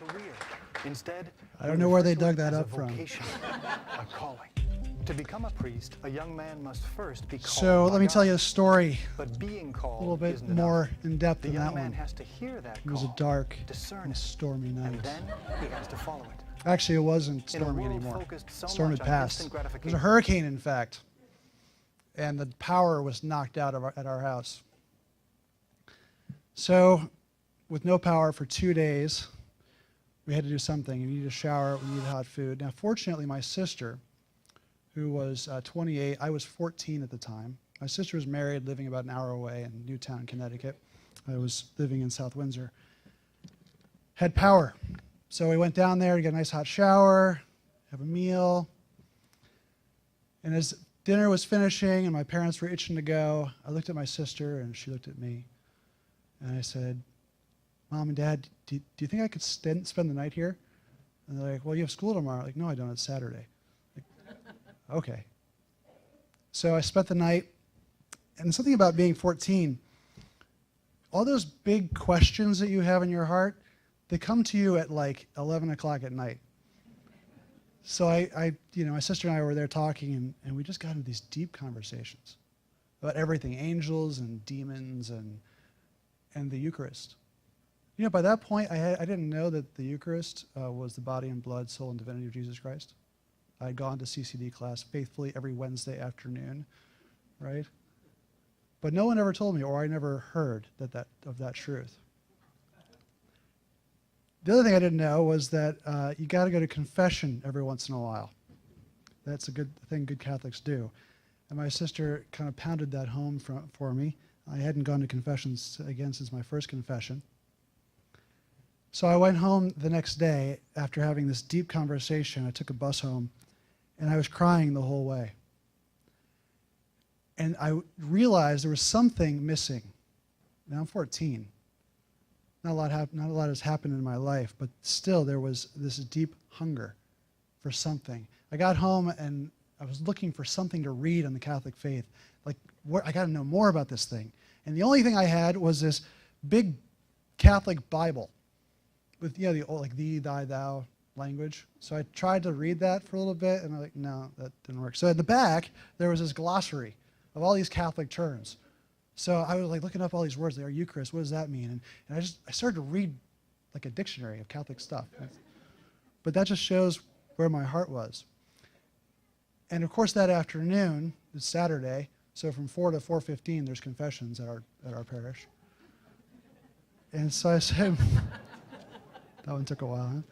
career. Instead, I don't know where they dug that up from. from. A calling. To become a priest, a young man must first be called. So let me tell you a story. But being called a little bit more in depth than that one. The young man has to hear that call. It was a dark and stormy night. And then he has to follow it. Actually, it wasn't stormy anymore. The storm had passed. It was a hurricane, in fact. And the power was knocked out at our house. So, with no power for 2 days, we had to do something. We needed a shower, we needed hot food. Now, fortunately, my sister, who was 28, I was 14 at the time. My sister was married, living about an hour away in Newtown, Connecticut. I was living in South Windsor. Had power. So we went down there to get a nice hot shower, have a meal. And as dinner was finishing and my parents were itching to go, I looked at my sister and she looked at me. And I said, Mom and Dad, do you think I could spend the night here? And they're like, well, you have school tomorrow. Like, no, I don't. It's Saturday. Like, okay. So I spent the night. And something about being 14, all those big questions that you have in your heart, they come to you at like 11 o'clock at night. So my sister and I were there talking, and we just got into these deep conversations about everything, angels and demons and the Eucharist. You know, by that point, I didn't know that the Eucharist was the body and blood, soul, and divinity of Jesus Christ. I had gone to CCD class faithfully every Wednesday afternoon, right? But no one ever told me, or I never heard of that truth. The other thing I didn't know was that you got to go to confession every once in a while. That's a good thing good Catholics do. And my sister kind of pounded that home for me. I hadn't gone to confessions again since my first confession. So I went home the next day after having this deep conversation. I took a bus home, and I was crying the whole way. And I realized there was something missing. Now I'm 14. Not a lot has happened in my life, but still there was this deep hunger for something. I got home and I was looking for something to read on the Catholic faith. Like, I got to know more about this thing. And the only thing I had was this big Catholic Bible with, the old, like, thee, thy, thou language. So I tried to read that for a little bit, and I'm like, no, that didn't work. So at the back, there was this glossary of all these Catholic terms. So I was like looking up all these words, like Eucharist, what does that mean? And I started to read like a dictionary of Catholic stuff. But that just shows where my heart was. And of course that afternoon, it's Saturday, so from 4 to 4:15 there's confessions at our parish. And so I said, that one took a while, huh?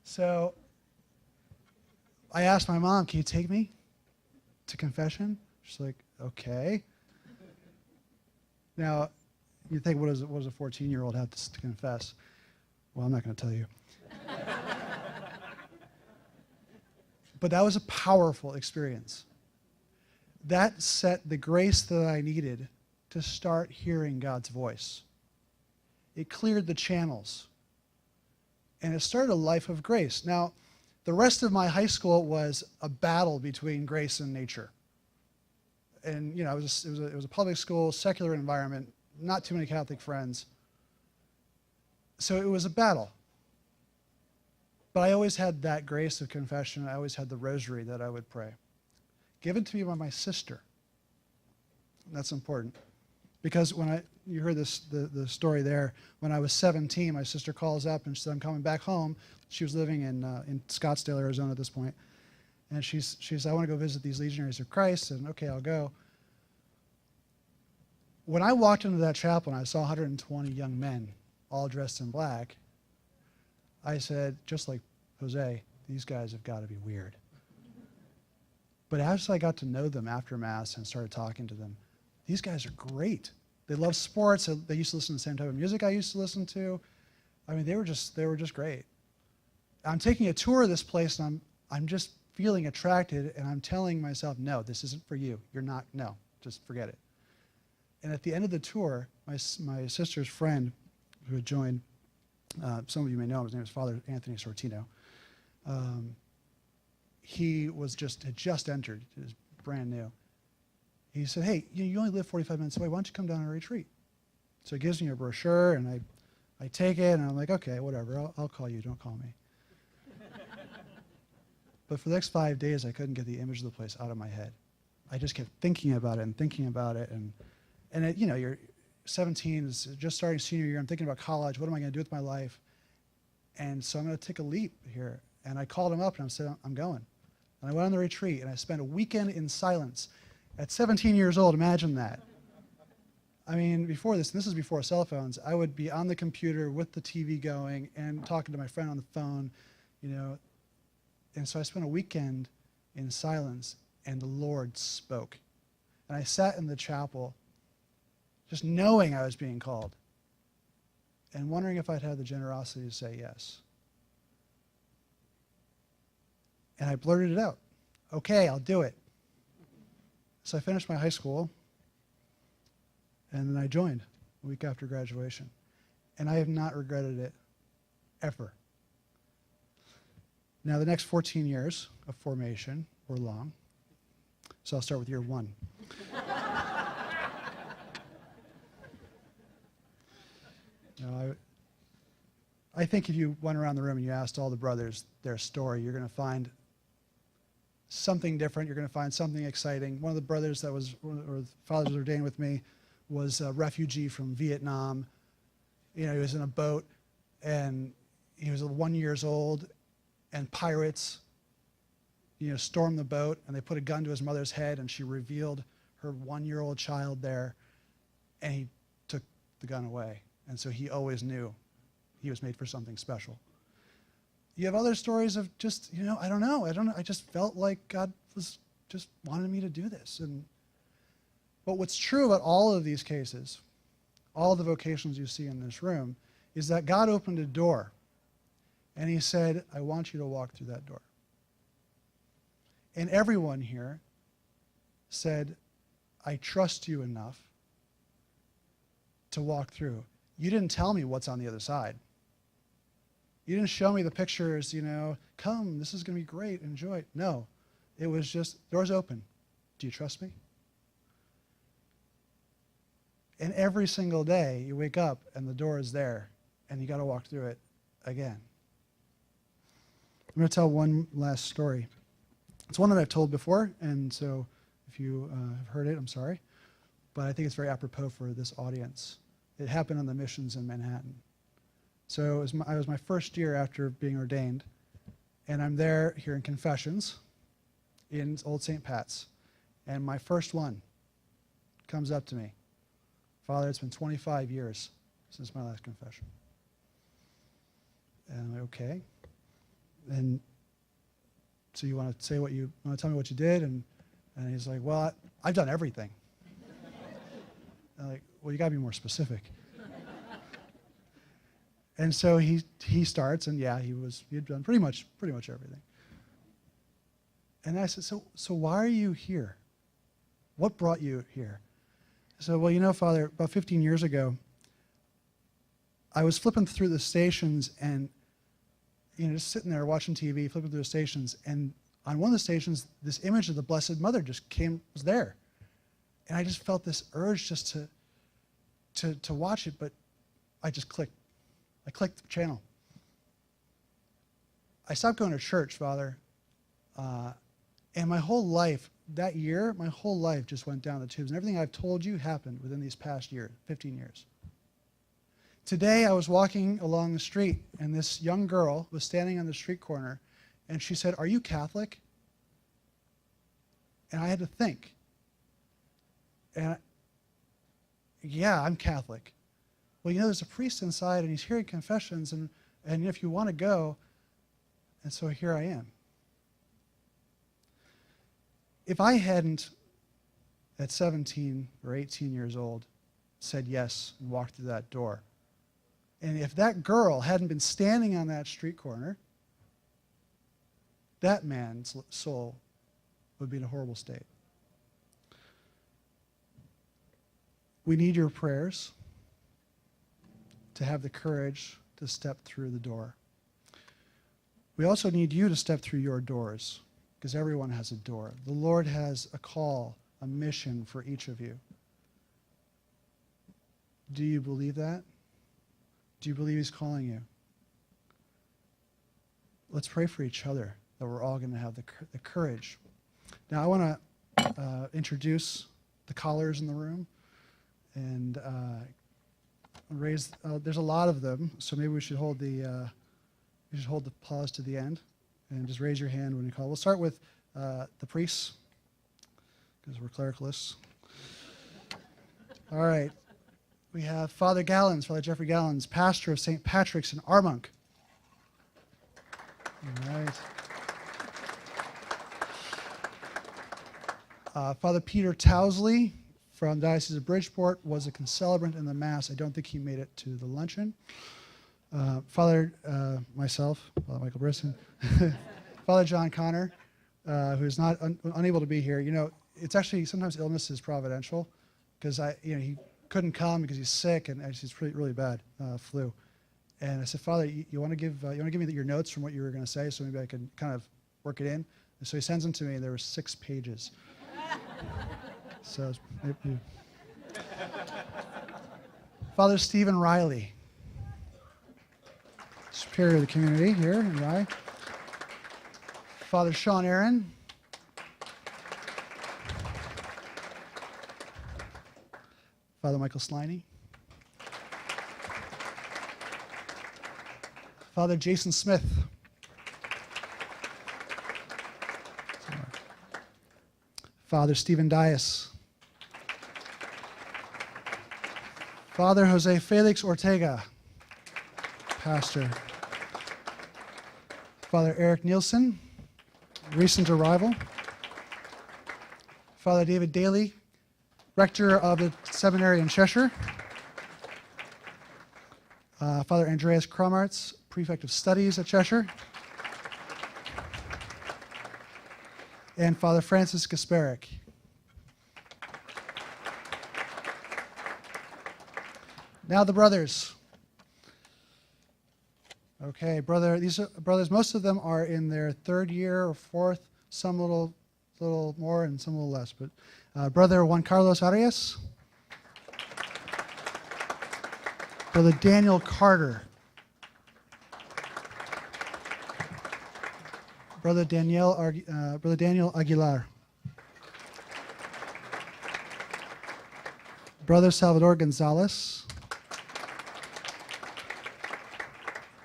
So I asked my mom, can you take me to confession? She's like, okay. Now, you think, what does a 14-year-old have to confess? Well, I'm not going to tell you. But that was a powerful experience. That set the grace that I needed to start hearing God's voice. It cleared the channels. And it started a life of grace. Now, the rest of my high school was a battle between grace and nature. And it was a public school, secular environment, not too many Catholic friends. So it was a battle. But I always had that grace of confession. I always had the rosary that I would pray, given to me by my sister. That's important, because when you heard the story there, when I was 17, my sister calls up and she said, I'm coming back home. She was living in Scottsdale, Arizona at this point. And she said, I want to go visit these Legionaries of Christ. And okay, I'll go. When I walked into that chapel and I saw 120 young men, all dressed in black, I said, just like Jose, these guys have got to be weird. But as I got to know them after Mass and started talking to them, these guys are great. They love sports. They used to listen to the same type of music I used to listen to. I mean, they were just great. I'm taking a tour of this place, and I'm just feeling attracted, and I'm telling myself, no, this isn't for you. You're not, no, just forget it. And at the end of the tour, my sister's friend who had joined, some of you may know him, his name is Father Anthony Sortino. He had just entered, he was brand new. He said, hey, you only live 45 minutes away, why don't you come down on a retreat? So he gives me a brochure, and I take it, and I'm like, okay, whatever, I'll call you, don't call me. But for the next 5 days, I couldn't get the image of the place out of my head. I just kept thinking about it and thinking about it. And it, you're 17, is just starting senior year. I'm thinking about college. What am I going to do with my life? And so I'm going to take a leap here. And I called him up, and I said, I'm going. And I went on the retreat, and I spent a weekend in silence. At 17 years old, imagine that. I mean, before this is before cell phones, I would be on the computer with the TV going and talking to my friend on the phone, And so I spent a weekend in silence, and the Lord spoke. And I sat in the chapel just knowing I was being called and wondering if I'd have the generosity to say yes. And I blurted it out. Okay, I'll do it. So I finished my high school, and then I joined a week after graduation. And I have not regretted it ever. Now, the next 14 years of formation were long, so I'll start with year 1. I think if you went around the room and you asked all the brothers their story, you're going to find something different. You're going to find something exciting. One of the brothers or the fathers ordained with me was a refugee from Vietnam. He was in a boat, and he was 1 year old, and pirates, stormed the boat, and they put a gun to his mother's head, and she revealed her 1-year-old child there, and he took the gun away. And so he always knew he was made for something special. You have other stories of just, I don't know. I just felt like God was just wanted me to do this. But what's true about all of these cases, all the vocations you see in this room, is that God opened a door, and he said, I want you to walk through that door. And everyone here said, I trust you enough to walk through. You didn't tell me what's on the other side. You didn't show me the pictures, come, this is going to be great, enjoy it. No, it was just, doors open. Do you trust me? And every single day you wake up and the door is there, and you got to walk through it again. I'm going to tell one last story. It's one that I've told before, and so if you have heard it, I'm sorry. But I think it's very apropos for this audience. It happened on the missions in Manhattan. So I was my first year after being ordained, and I'm there hearing confessions in Old St. Pat's. And my first one comes up to me. Father, it's been 25 years since my last confession. And I'm like, okay. And so you want to tell me what you did? And he's like, well, I've done everything. I'm like, well, you got to be more specific. And so he starts, and yeah, he had done pretty much everything. And I said, so why are you here? What brought you here? I said, well, Father, about 15 years ago, I was flipping through the stations and just sitting there watching TV, flipping through the stations, and on one of the stations, this image of the Blessed Mother just was there. And I just felt this urge just to watch it, but I just clicked. I clicked the channel. I stopped going to church, Father, and my whole life, that year, my whole life just went down the tubes. And everything I've told you happened within these past 15 years. Today, I was walking along the street, and this young girl was standing on the street corner, and she said, "Are you Catholic?" And I had to think. And yeah, I'm Catholic. Well, there's a priest inside, and he's hearing confessions, and if you want to go, and so here I am. If I hadn't, at 17 or 18 years old, said yes and walked through that door, and if that girl hadn't been standing on that street corner, that man's soul would be in a horrible state. We need your prayers to have the courage to step through the door. We also need you to step through your doors, because everyone has a door. The Lord has a call, a mission for each of you. Do you believe that? Do you believe he's calling you? Let's pray for each other, that we're all going to have the courage. Now, I want to introduce the callers in the room and raise. There's a lot of them, so maybe we should hold the pause to the end and just raise your hand when you call. We'll start with the priests because we're clericalists. All right. We have Father Gallons, Father Jeffrey Gallons, pastor of St. Patrick's in Armonk. All right. Father Peter Towsley from the Diocese of Bridgeport was a concelebrant in the Mass. I don't think he made it to the luncheon. Myself, Father Michael Brisson, Father John Connor, who's not unable to be here. You know, it's actually sometimes illness is providential, because he couldn't come because he's sick and actually it's really bad flu. And I said, Father, you want to give me your notes from what you were going to say, so maybe I can kind of work it in. And so he sends them to me, and there were 6 pages. So, Father Stephen Riley, Superior of the community here in Rye. Father Sean Aaron. Father Michael Sliney. Father Jason Smith. Father Stephen Dias. Father Jose Felix Ortega, pastor. Father Eric Nielsen, recent arrival. Father David Daly, rector of the seminary in Cheshire. Father Andreas Kromartz, prefect of studies at Cheshire. And Father Francis Gasparic. Now the brothers. Okay, these are brothers. Most of them are in their 3rd year or 4th, some a little more and some a little less. But Brother Juan Carlos Arias. Brother Daniel Carter. Brother Daniel Aguilar. Brother Salvador Gonzalez.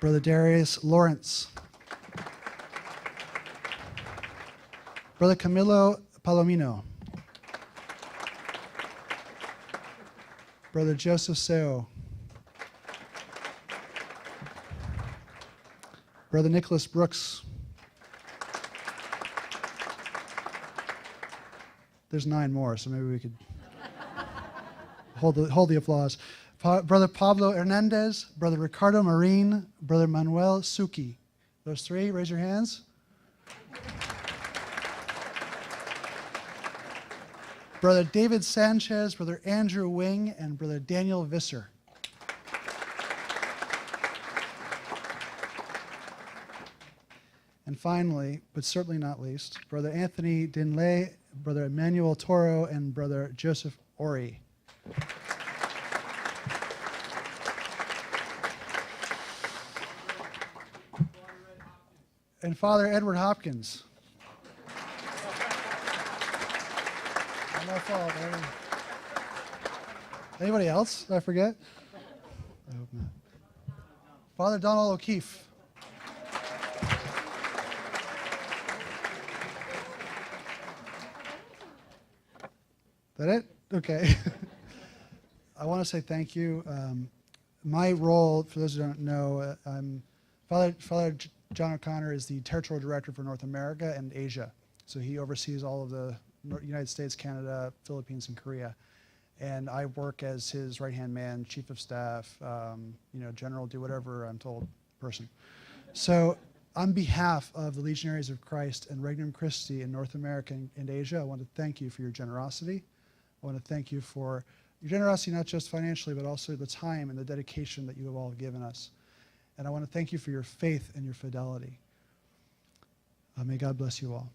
Brother Darius Lawrence. Brother Camilo Palomino. Brother Joseph Seo. Brother Nicholas Brooks. There's 9 more, so maybe we could hold the applause. Brother Pablo Hernandez, Brother Ricardo Marin, Brother Manuel Suki. Those 3, raise your hands. Brother David Sanchez, Brother Andrew Wing, and Brother Daniel Visser. And finally, but certainly not least, Brother Anthony Dinley, Brother Emmanuel Toro, and Brother Joseph Ori. And Father Edward Hopkins. Not my fault. Anybody else? Did I forget? I hope not. Father Donald O'Keefe. That it? Okay. I want to say thank you. My role, for those who don't know, Father John O'Connor is the Territorial Director for North America and Asia. So he oversees all of the United States, Canada, Philippines, and Korea. And I work as his right-hand man, chief of staff, general, do whatever I'm told person. So on behalf of the Legionaries of Christ and Regnum Christi in North America and Asia, I want to thank you for your generosity. I want to thank you for your generosity, not just financially, but also the time and the dedication that you have all given us. And I want to thank you for your faith and your fidelity. May God bless you all.